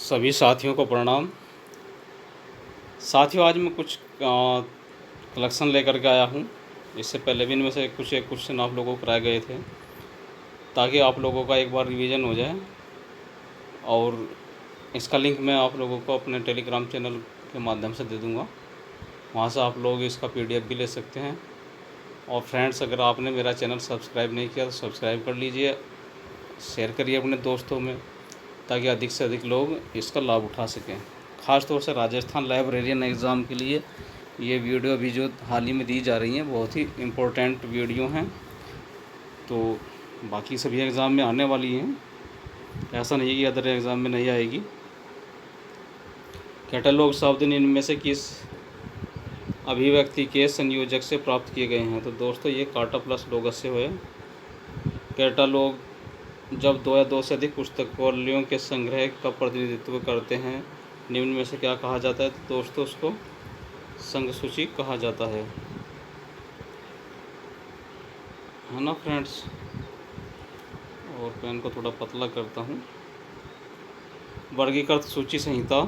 सभी साथियों को प्रणाम। साथियों, आज मैं कुछ कलेक्शन लेकर के आया हूँ। इससे पहले भी इनमें से कुछ एक क्वेश्चन आप लोगों को कराए गए थे, ताकि आप लोगों का एक बार रिवीजन हो जाए। और इसका लिंक मैं आप लोगों को अपने टेलीग्राम चैनल के माध्यम से दे दूँगा। वहाँ से आप लोग इसका PDF भी ले सकते हैं। और फ्रेंड्स, अगर आपने मेरा चैनल सब्सक्राइब नहीं किया तो सब्सक्राइब कर लीजिए, शेयर करिए अपने दोस्तों में, ताकि अधिक से अधिक लोग इसका लाभ उठा सकें। ख़ास तौर से राजस्थान लाइब्रेरियन एग्ज़ाम के लिए ये वीडियो अभी जो हाल ही में दी जा रही हैं, बहुत ही इम्पोर्टेंट वीडियो हैं। तो बाकी सभी एग्ज़ाम में आने वाली हैं, ऐसा नहीं कि अदर एग्ज़ाम में नहीं आएगी। कैटलॉग शब्द इनमें से किस अभिव्यक्ति के संयोजक से प्राप्त किए गए हैं? तो दोस्तों, ये काटा प्लस लोगस से हुए। कैटलॉग जब दो या दो से अधिक पुस्तकालयों के संग्रह का प्रतिनिधित्व करते हैं, निम्न में से क्या कहा जाता है? तो दोस्तों, उसको संघ सूची कहा जाता है ना फ्रेंड्स। और पेन को थोड़ा पतला करता हूँ। वर्गीकृत सूची संहिता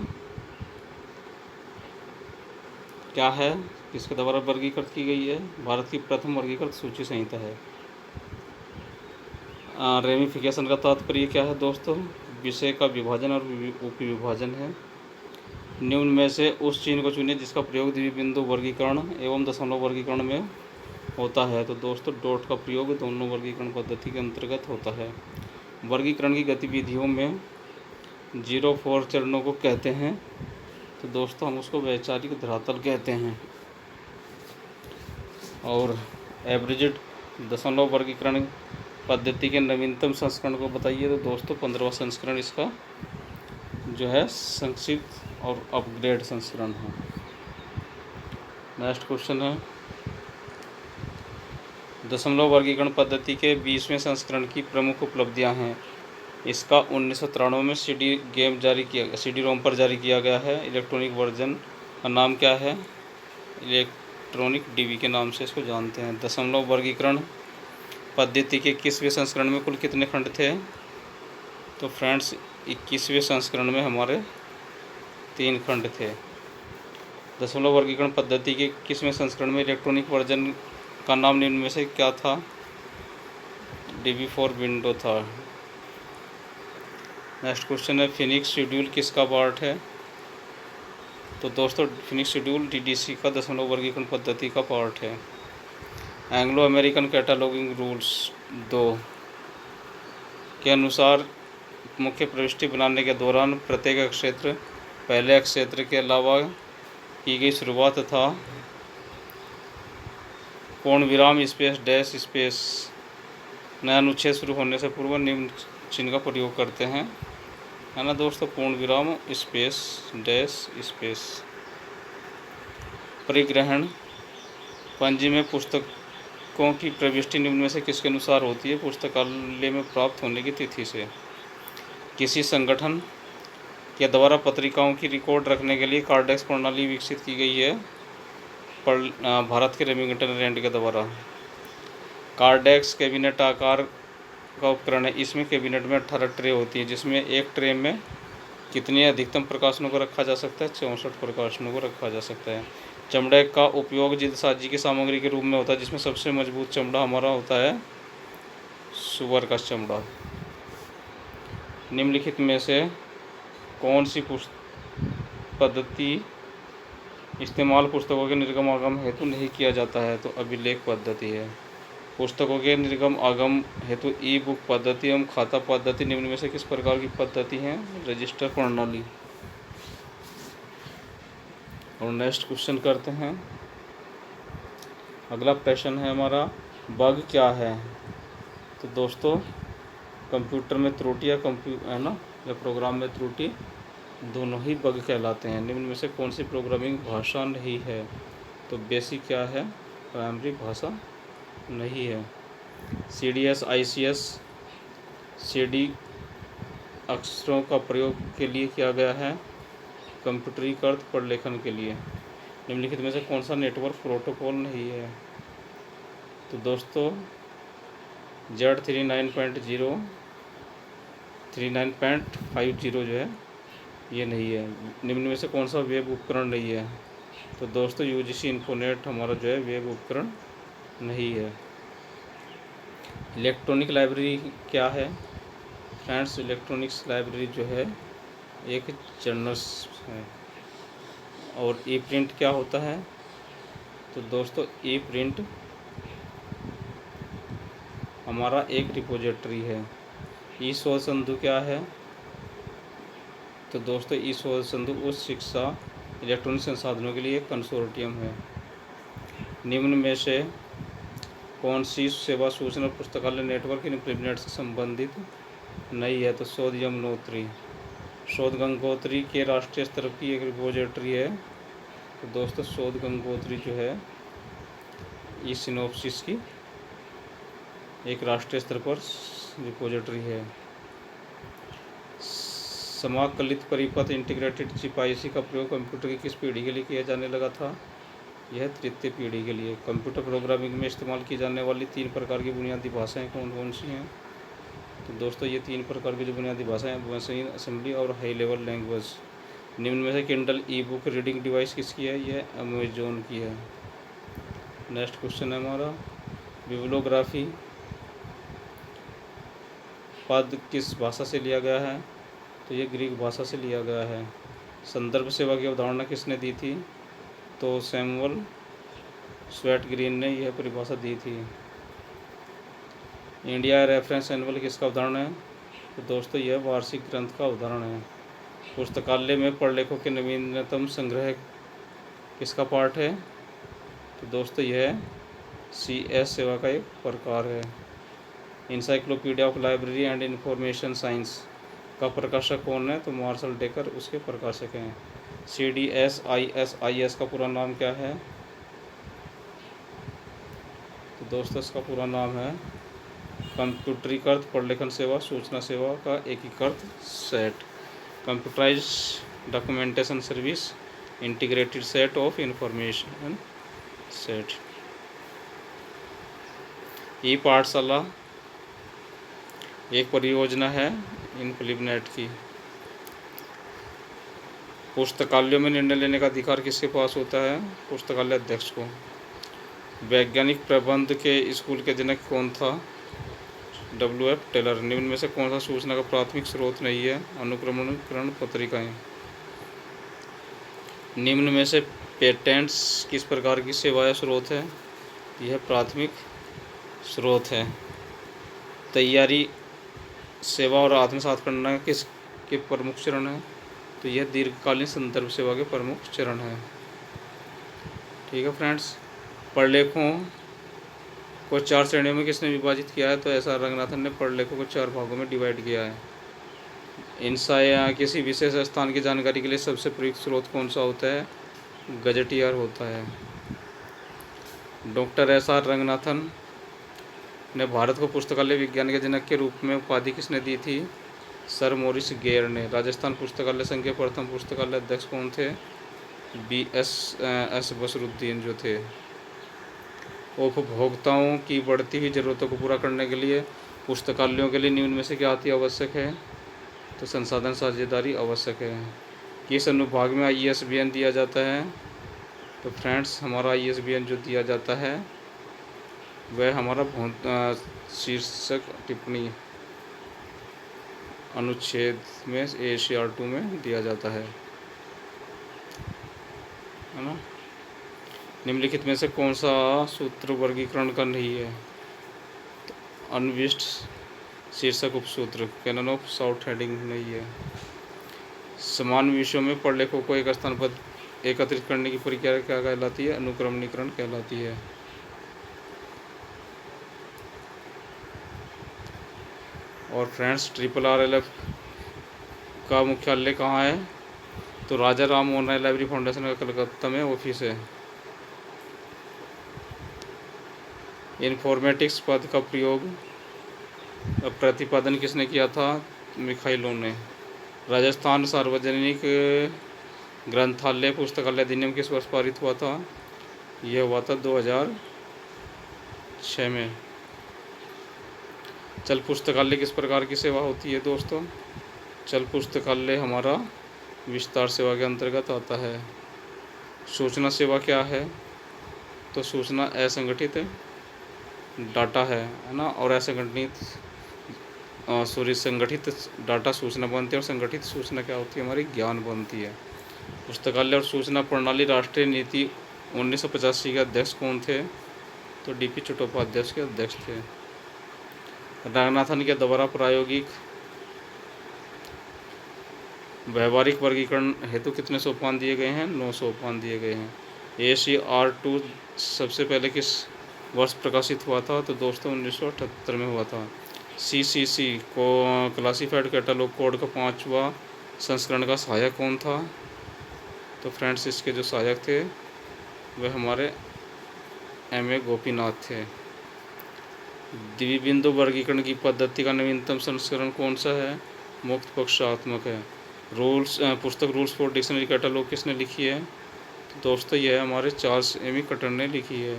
क्या है? किसके द्वारा वर्गीकृत की गई है? भारत की प्रथम वर्गीकृत सूची संहिता है। रेमिफिकेशन का तात्पर्य क्या है दोस्तों? विषय का विभाजन और उपविभाजन है। निम्न में से उस चिन्ह को चुनिए जिसका प्रयोग द्विबिंदु वर्गीकरण एवं दशमलव वर्गीकरण में होता है। तो दोस्तों, डॉट का प्रयोग दोनों वर्गीकरण पद्धति के अंतर्गत होता है। वर्गीकरण की गतिविधियों में 04 चरणों को कहते हैं। तो दोस्तों, हम उसको वैचारिक धरातल कहते हैं। और एवरेजेड दशमलव वर्गीकरण पद्धति के नवीनतम संस्करण को बताइए। तो दोस्तों, 15वां संस्करण इसका जो है संक्षिप्त और अपग्रेड संस्करण है। नेक्स्ट क्वेश्चन है, दशमलव वर्गीकरण पद्धति के 20वें संस्करण की प्रमुख उपलब्धियां हैं। इसका 1993 में CD रोम पर जारी किया गया है। इलेक्ट्रॉनिक वर्जन का नाम क्या है? इलेक्ट्रॉनिक DB के नाम से इसको जानते हैं। दशमलव वर्गीकरण पद्धति के 21वें संस्करण में कुल कितने खंड थे? तो फ्रेंड्स, 21वें संस्करण में हमारे 3 खंड थे। दशमलव वर्गीकरण पद्धति के 21वें संस्करण में इलेक्ट्रॉनिक वर्जन का नाम निम्न में से क्या था? DB4 विंडो था। नेक्स्ट क्वेश्चन है, फिनिक्स शेड्यूल किसका पार्ट है? तो दोस्तों, फिनिक्स शेड्यूल DDC का दशमलव वर्गीकरण पद्धति का पार्ट है। एंग्लो अमेरिकन कैटलॉगिंग रूल्स 2 के अनुसार मुख्य प्रविष्टि बनाने के दौरान प्रत्येक क्षेत्र पहले क्षेत्र के अलावा की गई शुरुआत तथा पूर्ण विराम स्पेस डैश स्पेस नया अनुच्छेद शुरू होने से पूर्व निम्न चिन्ह का प्रयोग करते हैं, है ना दोस्तों? पूर्ण विराम स्पेस डैश स्पेस। परिग्रहण पंजी में पुस्तकों की प्रविष्टि निम्न में से किसके अनुसार होती है? पुस्तकालय में प्राप्त होने की तिथि से। किसी संगठन के द्वारा पत्रिकाओं की रिकॉर्ड रखने के लिए कार्डेक्स प्रणाली विकसित की गई है भारत के रेमिंगटन रैंड के द्वारा। कार्डेक्स कैबिनेट आकार का उपकरण है। इसमें कैबिनेट में 18 ट्रे होती है, जिसमें एक ट्रे में कितने अधिकतम प्रकाशनों को रखा जा सकता है? 64 प्रकाशनों को रखा जा सकता है। चमड़े का उपयोग जिल्दसाजी की सामग्री के रूप में होता है, जिसमें सबसे मजबूत चमड़ा हमारा होता है सुअर का चमड़ा। निम्नलिखित में से कौन सी पद्धति इस्तेमाल पुस्तकों के निर्गम आगम हेतु नहीं किया जाता है? तो अभिलेख पद्धति है। पुस्तकों के निर्गम आगम हेतु ई-बुक पद्धति एवं खाता पद्धति निम्न में से किस प्रकार की पद्धति है? रजिस्टर प्रणाली। और नेक्स्ट क्वेश्चन करते हैं। अगला प्रश्न है हमारा, बग क्या है? तो दोस्तों, कंप्यूटर में त्रुटि या है ना, या प्रोग्राम में त्रुटि, दोनों ही बग कहलाते हैं। निम्न में से कौन सी प्रोग्रामिंग भाषा नहीं है? तो बेसिक क्या है? प्राइमरी भाषा नहीं है। CDS ICS CD अक्षरों का प्रयोग के लिए किया गया है, कंप्यूटरीकृत प्रलेखन के लिए। निम्नलिखित में से कौन सा नेटवर्क प्रोटोकॉल नहीं है? तो दोस्तों, Z39.0 39.50 जो है, ये नहीं है। निम्न में से कौन सा वेब उपकरण नहीं है? तो दोस्तों यूजीसी इन्फोनेट हमारा जो है वेब उपकरण नहीं है। इलेक्ट्रॉनिक लाइब्रेरी क्या है? फ्रेंड्स, इलेक्ट्रॉनिक्स लाइब्रेरी जो है एक जर्नल्स है। और ई प्रिंट क्या होता है? तो दोस्तों ई प्रिंट हमारा एक रिपोजिटरी है। ई शोध संधु क्या है? तो दोस्तों ई शोध संधु उच्च शिक्षा इलेक्ट्रॉनिक संसाधनों के लिए एक कंसोर्टियम है। निम्न में से कौन सी सेवा सूचना पुस्तकालय नेटवर्क इंटरनेट से संबंधित नहीं है? तो शोध यमुनोत्री। शोध गंगोत्री के राष्ट्रीय स्तर की एक रिपोजिटरी है। तो दोस्तों शोध गंगोत्री जो है ई सिनोप्सिस की एक राष्ट्रीय स्तर पर रिपोजिटरी है। समाकलित परिपथ इंटीग्रेटेड चिप आईसी का प्रयोग कंप्यूटर की किस पीढ़ी के लिए किया जाने लगा था? यह तृतीय पीढ़ी के लिए। कंप्यूटर प्रोग्रामिंग में इस्तेमाल की जाने वाली 3 प्रकार की बुनियादी भाषाएं कौन कौन सी हैं? तो दोस्तों ये 3 प्रकार की जो बुनियादी भाषाएं मशीन असेंबली और हाई लेवल लैंग्वेज। निम्न में से किंडल ई बुक रीडिंग डिवाइस किसकी है? यह अमेजोन की है। नेक्स्ट क्वेश्चन है हमारा बिब्लियोग्राफी पद किस भाषा से लिया गया है? तो ये ग्रीक भाषा से लिया गया है। संदर्भ सेवा की अवधारणा किसने दी थी? तो सैमुअल स्वेट ग्रीन ने यह परिभाषा दी थी। इंडिया रेफरेंस एनुअल किसका उदाहरण है? तो दोस्तों यह वार्षिक ग्रंथ का उदाहरण है। पुस्तकालय में प्रलेखों के नवीनतम संग्रह किसका पार्ट है? तो दोस्तों यह CS सेवा का एक प्रकार है। Encyclopedia of library and information science का प्रकाशक कौन है? तो मार्शल डेकर उसके प्रकाशक हैं। CDSIS का पूरा नाम क्या है? तो दोस्तों इसका पूरा नाम है कंप्यूटरीकृत प्रलेखन सेवा सूचना सेवा का एकीकृत set, computerise documentation service integrated set of information set. E Pathshala एक परियोजना है इनफिलिपनेट की। पुस्तकालयों में निर्णय लेने का अधिकार किसके पास होता है? पुस्तकालय अध्यक्ष को। वैज्ञानिक प्रबंध के स्कूल के जनक कौन था? WF Taylor. निम्न में से कौन सा सूचना का प्राथमिक स्रोत नहीं है? अनुक्रमणीकरण पत्रिकाएं। निम्न में से पेटेंट्स किस प्रकार की सेवा या स्रोत है? यह प्राथमिक स्रोत है। तैयारी सेवा और आत्मसात करना किसके प्रमुख चरण है? तो यह दीर्घकालीन संदर्भ सेवा के प्रमुख चरण है। ठीक है फ्रेंड्स, प्रलेखों को 4 श्रेणियों में किसने विभाजित किया है? तो SR रंगनाथन ने प्रलेखों को 4 भागों में डिवाइड किया है। इनसा या किसी विशेष स्थान की जानकारी के लिए सबसे प्रयुक्त स्रोत कौन सा होता है? गजेटियर होता है। डॉक्टर SR रंगनाथन ने भारत को पुस्तकालय विज्ञान के जनक के रूप में उपाधि किसने दी थी? सर मॉरिस गेयर ने। राजस्थान पुस्तकालय संघ के प्रथम पुस्तकालय अध्यक्ष कौन थे? BS बसरुद्दीन जो थे। उपभोक्ताओं की बढ़ती हुई ज़रूरतों को पूरा करने के लिए पुस्तकालयों के लिए निम्न में से क्या अति आवश्यक है? तो संसाधन साझेदारी आवश्यक है। किस अनुभाग में ISBN दिया जाता है? तो फ्रेंड्स हमारा ISBN जो दिया जाता है वह हमारा शीर्षक टिप्पणी अनुच्छेद में ACR 2 में दिया जाता है ना। निम्नलिखित में से कौन सा सूत्र वर्गीकरण का नहीं है? तो अनविष्ट शीर्षक उपसूत्र कैनन ऑफ साउथ हेडिंग नहीं है। समान विषयों में प्रलेखों को एक स्थान पर एकत्रित करने की प्रक्रिया क्या कहलाती है? अनुक्रमणीकरण कहलाती है। और फ्रेंड्स RRLF का मुख्यालय कहाँ है? तो राजा राम मोहन राय लाइब्रेरी फाउंडेशन का कलकत्ता में ऑफिस है। इन्फॉर्मेटिक्स पद का प्रयोग प्रतिपादन किसने किया था? मिखाइलों ने। राजस्थान सार्वजनिक ग्रंथालय पुस्तकालय अधिनियम किस वर्ष पारित हुआ था? यह हुआ था 2006 में। चल पुस्तकालय किस प्रकार की सेवा होती है दोस्तों? चल पुस्तकालय हमारा विस्तार सेवा के अंतर्गत आता है। सूचना सेवा क्या है? तो सूचना असंगठित डाटा है ना, और संगठित डाटा सूचना बनती है, और संगठित सूचना क्या होती है? हमारी ज्ञान बनती है। पुस्तकालय और सूचना प्रणाली राष्ट्रीय नीति 1985 के अध्यक्ष कौन थे? तो डीपी चट्टोपाध्याय के अध्यक्ष थे। रंगनाथन के द्वारा प्रायोगिक व्यवहारिक वर्गीकरण हेतु कितने सोपान दिए गए हैं? 9 सोपान दिए गए हैं। ACR2 सबसे पहले किस वर्ष प्रकाशित हुआ था? तो दोस्तों 1978 में हुआ था। CCC को क्लासिफाइड कैटलॉग कोड का 5वां संस्करण का सहायक कौन था? तो फ्रेंड्स इसके जो सहायक थे वह हमारे MA गोपीनाथ थे। द्विबिंदु वर्गीकरण की पद्धति का नवीनतम संस्करण कौन सा है? मुक्त पक्षात्मक है। पुस्तक रूल्स फॉर डिक्शनरी कैटलॉग किसने लिखी है? तो दोस्तों यह हमारे चार्ल्स एमी कटर ने लिखी है।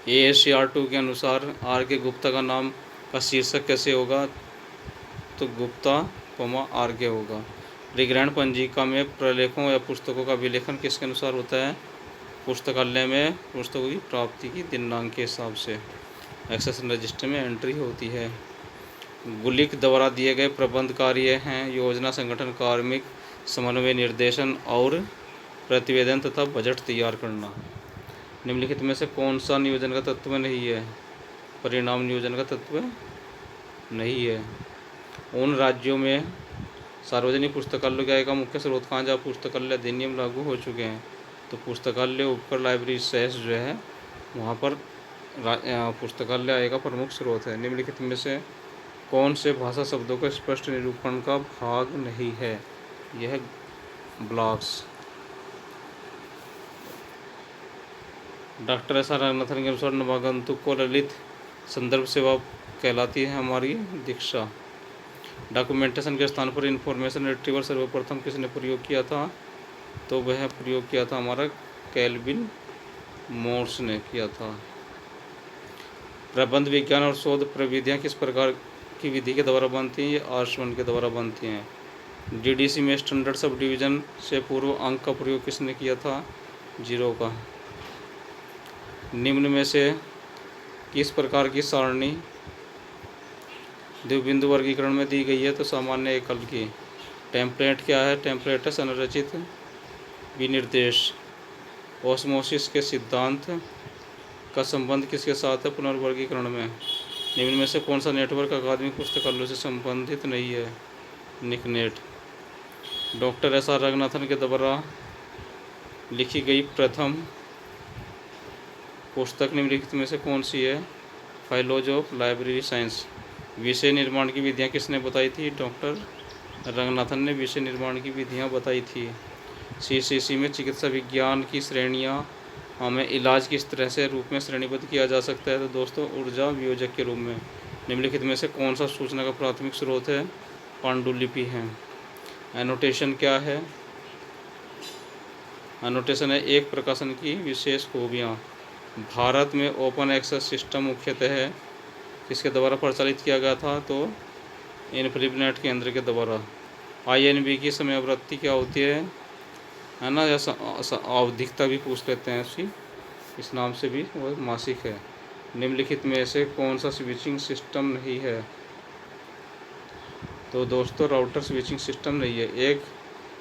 ACR2 के अनुसार RK गुप्ता का नाम का शीर्षक कैसे होगा? तो गुप्ता RK होगा। अधिग्रहण पंजिका में प्रलेखों या पुस्तकों का विलेखन किसके अनुसार होता है? पुस्तकालय में पुस्तकों की प्राप्ति की दिनांक के हिसाब से एक्सेस रजिस्टर में एंट्री होती है। गुलिक द्वारा दिए गए प्रबंध कार्य हैं योजना संगठन, कार्मिक समन्वय, निर्देशन और प्रतिवेदन तथा बजट तैयार करना। निम्नलिखित में से कौन सा नियोजन का तत्व नहीं है? परिणाम नियोजन का तत्व नहीं है। उन राज्यों में सार्वजनिक पुस्तकालय का मुख्य स्रोत कहाँ, जहाँ पुस्तकालय अधिनियम लागू हो चुके हैं? तो पुस्तकालय उपकर लाइब्रेरी सेस जो है वहाँ पर पुस्तकालय आय का प्रमुख स्रोत है। निम्नलिखित में से कौन से भाषा शब्दों का स्पष्ट निरूपण का भाग नहीं है? यह blocks. Doctor S R Ranganathan के अनुसार नवागंतुक को ललित संदर्भ सेवा कहलाती है हमारी दीक्षा। डॉक्यूमेंटेशन के स्थान पर इंफॉर्मेशन रिट्रीवर सर्वप्रथम किसने प्रयोग किया था? तो वह प्रयोग किया था हमारा केल्विन मोर्स ने किया था। प्रबंध विज्ञान और शोध प्रविधियाँ किस प्रकार की विधि के द्वारा बनती हैं? ये आर्सवन के द्वारा बनती हैं। DDC में स्टैंडर्ड सब डिवीजन से पूर्व अंक का प्रयोग किसने किया था? 0 का। निम्न में से किस प्रकार की सारणी द्विबिंदु वर्गीकरण में दी गई है? तो सामान्य एकल की। टेम्पलेट क्या है? टेम्पलेट है संरचित विनिर्देश। ऑस्मोसिस के सिद्धांत का संबंध किसके साथ है? पुनर्वर्गीकरण में। निम्न में से कौन सा नेटवर्क अकादमिक पुस्तकालयों से संबंधित नहीं है? NICNET. Doctor S R Ranganathan के द्वारा लिखी गई प्रथम पुस्तक निम्नलिखित में से कौन सी है? फाइलोजी ऑफ लाइब्रेरी साइंस। विषय निर्माण की विधियाँ किसने बताई थी? डॉक्टर रंगनाथन ने विषय निर्माण की विधियाँ बताई थी। CCC में चिकित्सा विज्ञान की श्रेणियाँ हमें इलाज किस तरह से रूप में श्रेणीबद्ध किया जा सकता है? तो दोस्तों ऊर्जा वियोजक के रूप में। निम्नलिखित में से कौन सा सूचना का प्राथमिक स्रोत है? पांडुलिपि है। एनोटेशन क्या है? एनोटेशन है एक प्रकाशन की विशेष खूबियाँ। भारत में ओपन एक्सेस सिस्टम मुख्यतः है किसके द्वारा प्रचलित किया गया था? तो इन्फिनिट केंद्र के द्वारा। INB की समयावृत्ति क्या होती है ना, या आवधिकता भी पूछ लेते हैं उसकी, इस नाम से भी वो मासिक है। निम्नलिखित में से कौन सा स्विचिंग सिस्टम नहीं है? तो दोस्तों राउटर स्विचिंग सिस्टम नहीं है। एक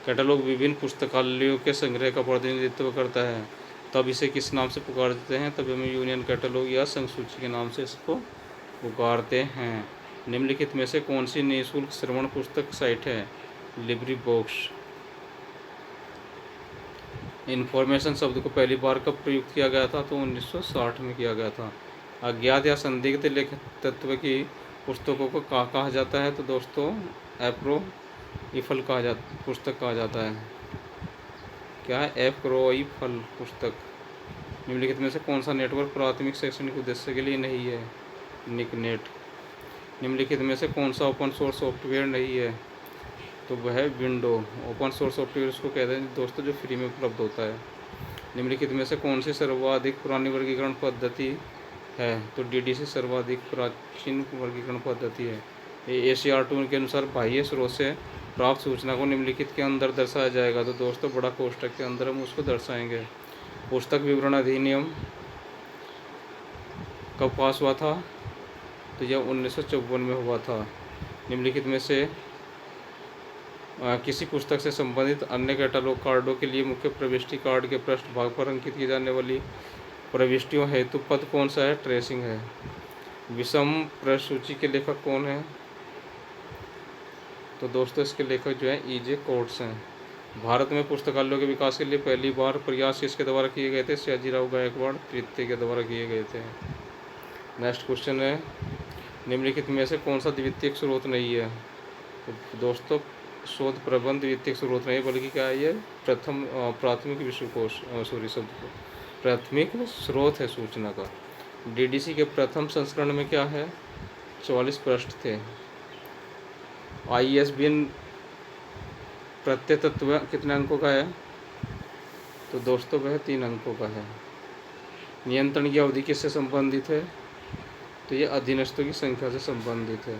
कैटलॉग विभिन्न पुस्तकालयों के संग्रह का प्रतिनिधित्व करता है, तब इसे किस नाम से पुकारते हैं? तब हमें यूनियन कैटलॉग या संसूची के नाम से इसको पुकारते हैं। निम्नलिखित में से कौन सी निःशुल्क श्रवण पुस्तक साइट है? Libre box. इन्फॉर्मेशन शब्द को पहली बार कब प्रयुक्त किया गया था? तो 1960 में किया गया था। अज्ञात या संदिग्ध लेखक तत्व की पुस्तकों को कहा जाता है? तो दोस्तों एप्रोइफल पुस्तक कहा जाता है। क्या है? एप्रोइफल पुस्तक। निम्नलिखित में से कौन सा नेटवर्क प्राथमिक शैक्षणिक उद्देश्य के लिए नहीं है? निकनेट। निम्नलिखित में से कौन सा ओपन सोर्स सॉफ्टवेयर नहीं है? तो वह विंडो। ओपन सोर्स सॉफ्टवेयर उसको कहते हैं दोस्तों जो फ्री में उपलब्ध होता है। निम्नलिखित में से कौन सी सर्वाधिक पुरानी वर्गीकरण पद्धति है? तो DDC सर्वाधिक प्राचीन वर्गीकरण पद्धति है। ACR2 के अनुसार बाह्य स्रोत से प्राप्त सूचना को निम्नलिखित के अंदर दर्शाया जाएगा। तो दोस्तों बड़ा कोष्ठक के अंदर हम उसको दर्शाएंगे। पुस्तक विवरण अधिनियम कब पास हुआ था? तो यह 1954 में हुआ था। निम्नलिखित में से किसी पुस्तक से संबंधित अन्य कैटलॉग कार्डों के लिए मुख्य प्रविष्टि कार्ड के पृष्ठ भाग पर अंकित की जाने वाली प्रविष्टियों हेतु पद कौन सा है? ट्रेसिंग है। विषम प्रसूची के लेखक कौन है? तो दोस्तों इसके लेखक जो हैं E.J. कोट्स हैं। भारत में पुस्तकालयों के विकास के लिए पहली बार प्रयास किसके द्वारा किए गए थे? सयाजीराव गायकवाड़ तृतीय के द्वारा किए गए थे। नेक्स्ट क्वेश्चन है, निम्नलिखित में से कौन सा द्वितीयक स्रोत नहीं है? तो दोस्तों शोध प्रबंध द्वितीयक स्रोत नहीं, बल्कि क्या है, ये प्राथमिक विश्वकोश प्राथमिक स्रोत है सूचना का। DDC के प्रथम संस्करण में क्या है? 44 पृष्ठ थे। ISBN प्रत्यय तत्व कितने अंकों का है? तो दोस्तों वह 3 अंकों का है। नियंत्रण की अवधि किससे संबंधित है? तो ये अधीनस्थों की संख्या से संबंधित है।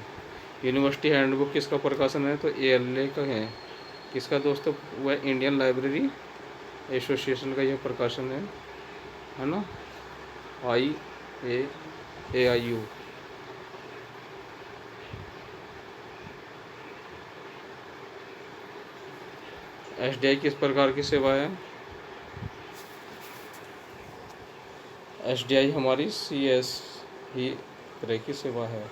यूनिवर्सिटी हैंडबुक किसका प्रकाशन है? तो ALA का है। किसका दोस्तों? वह इंडियन लाइब्रेरी एसोसिएशन का यह प्रकाशन है ना, AIU। SDI किस प्रकार की सेवा है? SDI हमारी CS ही तरह की सेवा है।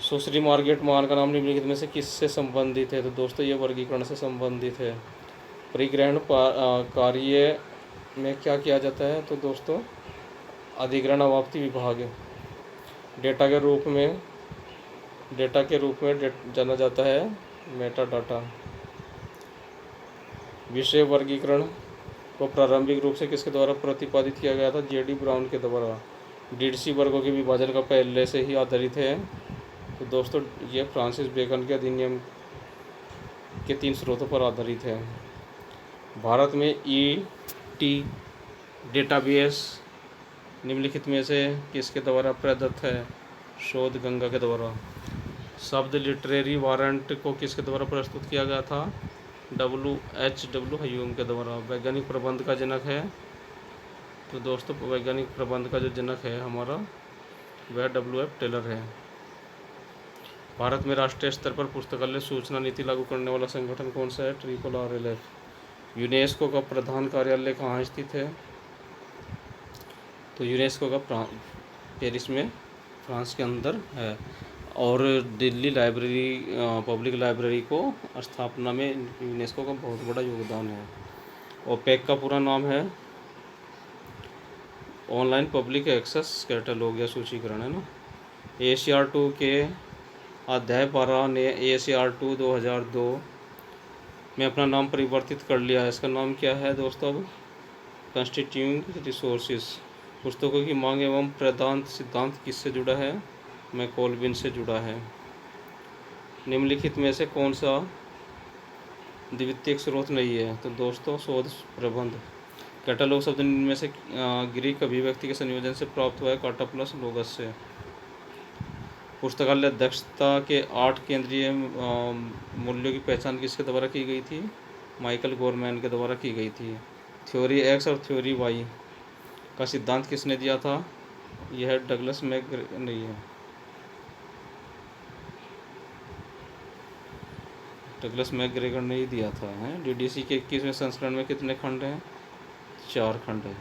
सुश्री मार्गरेट मान का नाम निम्नलिखित में से किससे संबंधित है? तो दोस्तों ये वर्गीकरण से संबंधित है। परिग्रहण कार्य में क्या किया जाता है? तो दोस्तों अधिग्रहण अवाप्ति विभाग डेटा के रूप में जाना जाता है मेटा डाटा। विषय वर्गीकरण को प्रारंभिक रूप से किसके द्वारा प्रतिपादित किया गया था? JD ब्राउन के द्वारा। DDC वर्गों के विभाजन का पहले से ही आधारित है। तो दोस्तों ये फ्रांसिस बेकन के अधिनियम के 3 स्रोतों पर आधारित है। भारत में ET डेटाबेस निम्नलिखित में से किसके द्वारा प्रदत्त है? शोध गंगा के द्वारा। शब्द लिटरेरी वारंट को किसके द्वारा प्रस्तुत किया गया था? WHW ह्यूम के द्वारा। वैज्ञानिक प्रबंध का जनक है? तो दोस्तों वैज्ञानिक प्रबंध का जो जनक है हमारा वह WF टेलर है। भारत में राष्ट्रीय स्तर पर पुस्तकालय सूचना नीति लागू करने वाला संगठन कौन सा है? RRRF। यूनेस्को का प्रधान कार्यालय कहाँ स्थित है? तो यूनेस्को का पेरिस में फ्रांस के अंदर है। और दिल्ली लाइब्रेरी पब्लिक लाइब्रेरी को स्थापना में यूनेस्को का बहुत बड़ा योगदान है। OPEC का पूरा नाम है ऑनलाइन पब्लिक एक्सेस कैटलॉग या सूचीकरण है ना। ACR 2 के अध्याय 12 ने ACR 2 2002 में अपना नाम परिवर्तित कर लिया है। इसका नाम क्या है दोस्तों? अब कंस्टिट्यूइंग रिसोर्सेज। पुस्तकों की मांग एवं प्रदान सिद्धांत किससे जुड़ा है? मैकॉल्बिन से जुड़ा है। निम्नलिखित में से कौन सा द्वितीयक स्रोत नहीं है? तो दोस्तों शोध प्रबंध। कैटलॉग शब्द इनमें से ग्रीक अभिव्यक्ति के संयोजन से प्राप्त हुआ है, काटा प्लस लोगस से। पुस्तकालय अध्यक्षता के 8 केंद्रीय मूल्यों की पहचान किसके द्वारा की गई थी? माइकल गोरमैन के द्वारा की गई थी। थ्योरी X और थ्योरी Y का सिद्धांत किसने दिया था? यह डगलस नहीं है, डगलस मैकग्रेगर ने ही दिया था। DDC के 21वें संस्करण में कितने खंड हैं? 4 खंड है।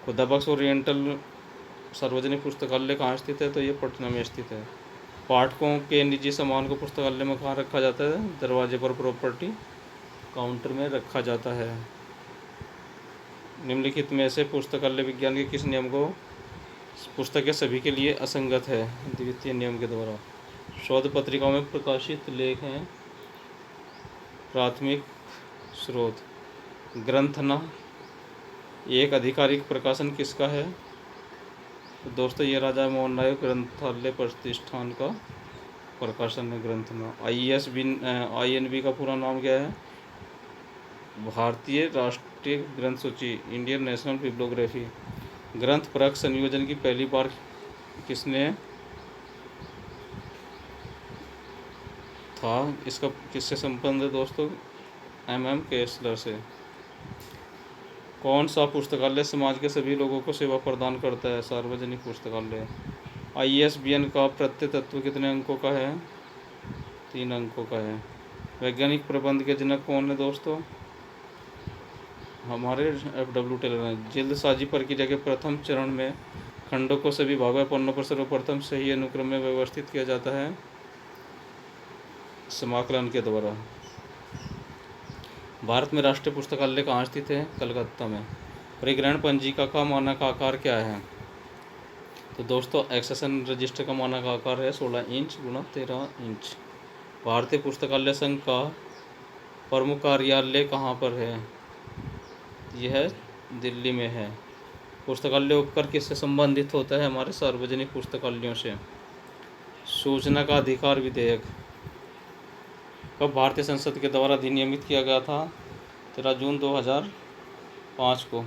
खुदाबख्श ओरिएंटल सार्वजनिक पुस्तकालय कहाँ स्थित है? तो ये पटना में स्थित है। पाठकों के निजी सामान को पुस्तकालय में कहाँ रखा जाता है? दरवाजे पर प्रॉपर्टी काउंटर में रखा जाता है। निम्नलिखित में से पुस्तकालय विज्ञान के किस नियम को पुस्तकें सभी के लिए असंगत है? द्वितीय नियम के द्वारा। शोध पत्रिकाओं में प्रकाशित लेख हैं प्राथमिक स्रोत। ग्रंथना एक आधिकारिक प्रकाशन किसका है? तो दोस्तों ये राजा मोहन नायक ग्रंथालय प्रतिष्ठान का प्रकाशन है ग्रंथना। INB का पूरा नाम क्या है? भारतीय राष्ट्रीय ग्रंथ सूची, इंडियन नेशनल बिब्लियोग्राफी। ग्रंथ परख संयोजन की पहली बार किसने था। इसका किससे संबंध है दोस्तों? MM केसलर से। कौन सा पुस्तकालय समाज के सभी लोगों को सेवा प्रदान करता है? सार्वजनिक पुस्तकालय। ISBN का प्रत्यय तत्व कितने अंकों का है? 3 अंकों का है। वैज्ञानिक प्रबंध के जनक कौन है दोस्तों? हमारे FW टेलर हैं। जल्दसाजी प्रक्रिया के प्रथम चरण में खंडों को सभी भागों या पन्नों पर सर्वप्रथम सही अनुक्रम में व्यवस्थित किया जाता है समाकलन के द्वारा। भारत में राष्ट्रीय पुस्तकालय कहाँ स्थित है? कलकत्ता में। परिग्रहण पंजिका का मानक आकार क्या है? तो दोस्तों एक्सेशन रजिस्टर का मानक आकार है 16 इंच गुणा 13 इंच। भारतीय पुस्तकालय संघ का प्रमुख कार्यालय कहाँ पर है? यह दिल्ली में है। पुस्तकालय उपकर किससे संबंधित होता है? हमारे सार्वजनिक पुस्तकालयों से। सूचना का अधिकार विधेयक कब भारतीय संसद के द्वारा अधिनियमित किया गया था? 13 जून 2005 को।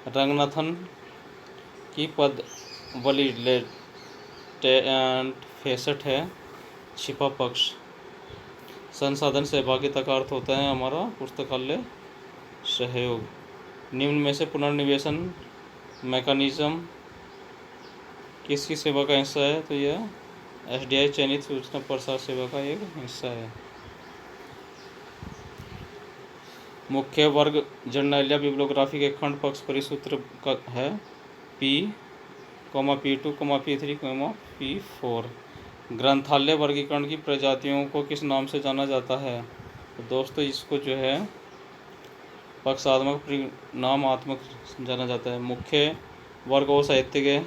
रंगनाथन की पदावली लेटेंट फेसेट है छिपा पक्ष। संसाधन सहभागिता का अर्थ होता है हमारा पुस्तकालय सहयोग। निम्न में से पुनर्निवेशन मैकेनिज्म किसकी सेवा का हिस्सा है? तो यह SDI चयनित सूचना प्रसार सेवा का एक हिस्सा है। मुख्य वर्ग जर्नल या बिब्लियोग्राफी के खंड पक्ष परिसूत्र का है P, P2, P3, P4। ग्रंथालय वर्गीकरण की प्रजातियों को किस नाम से जाना जाता है? तो दोस्तों इसको जो है पक्षात्मक परिणामात्मक जाना जाता है। मुख्य वर्ग और साहित्य के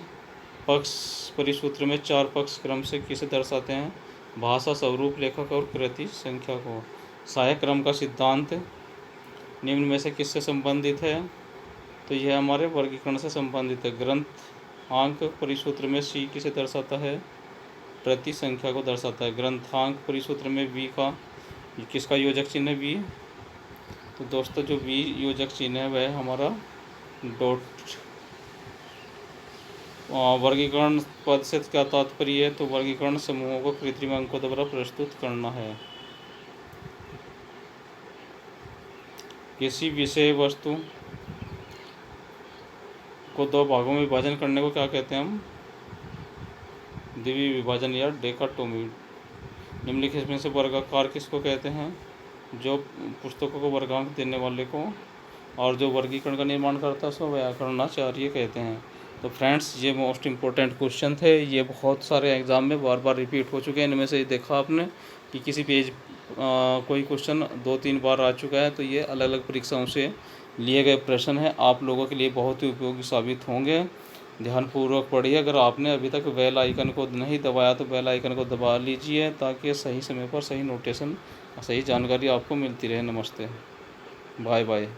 पक्ष परिसूत्र में 4 पक्ष क्रम से किसे दर्शाते हैं? भाषा, स्वरूप, लेखक और कृति संख्या को। सहायक क्रम का सिद्धांत निम्न में से किससे संबंधित है? तो यह हमारे वर्गीकरण से संबंधित है। ग्रंथांक परिसूत्र में C किसे दर्शाता है? प्रति संख्या को दर्शाता है। ग्रंथांक परिसूत्र में V का किसका योजक चिन्ह है? V। तो दोस्तों जो V योजक चिन्ह है वह हमारा डॉट। वर्गीकरण पद से क्या तात्पर्य है? तो वर्गीकरण समूहों को कृत्रिम अंकों द्वारा प्रस्तुत करना है। किसी विषय वस्तु को 2 भागों में विभाजन करने को क्या कहते हैं हम? द्विवीय विभाजन या डेकाटोमी। निम्नलिखित में से वर्गाकार किसको कहते हैं? जो पुस्तकों को वर्गांक देने वाले को, और जो वर्गीकरण का निर्माण करता है उसको व्याकरणाचार्य कहते हैं। तो फ्रेंड्स ये मोस्ट इम्पोर्टेंट क्वेश्चन थे। ये बहुत सारे एग्ज़ाम में बार बार रिपीट हो चुके हैं। इनमें से देखा आपने कि किसी पेज कोई क्वेश्चन 2-3 बार आ चुका है। तो ये अलग अलग परीक्षाओं से लिए गए प्रश्न हैं, आप लोगों के लिए बहुत ही उपयोगी साबित होंगे। ध्यानपूर्वक पढ़िए। अगर आपने अभी तक बेल आइकन को नहीं दबाया तो बेल आइकन को दबा लीजिए ताकि सही समय पर सही नोटेशन, सही जानकारी आपको मिलती रहे। नमस्ते, बाय बाय।